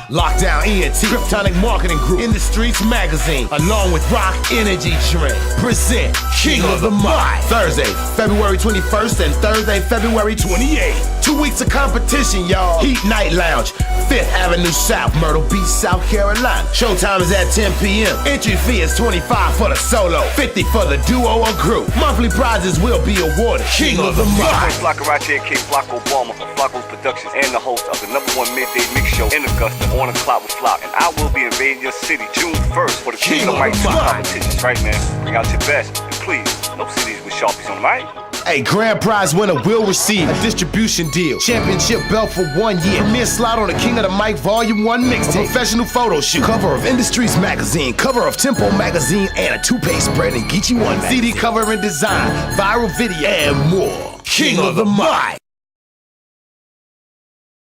Lockdown ENT, Kryptonic Marketing Group, In the Streets Magazine, along with Rock Energy Drink, present King of the Mic. Thursday, February 21st and Thursday, February 28th. 2 weeks of competition, y'all. Heat Night Lounge, 5th Avenue South, Myrtle Beach, South Carolina. Showtime is at 10 p.m. Entry fee is $25 for the solo, $50 for the duo or group. Monthly prizes will be awarded. King of the Mic. Flocka right here, King Flocko Obama from Flocko's Productions and the host of the #1 midday mix show in Augusta on the clock with Flock. And I will be invading your city June 1st for the King of the Mic 2 competitions. Right, man? Bring out your best. And please, no CDs with Sharpies on, right? A grand prize winner will receive a distribution deal, championship belt for 1 year, premier slot on the King of the Mic Volume 1 mixtape, a professional photo shoot, cover of Industries Magazine, cover of Tempo Magazine, and a toothpaste spread in Geechee One, CD cover and design, viral video, and more. King of the Mic.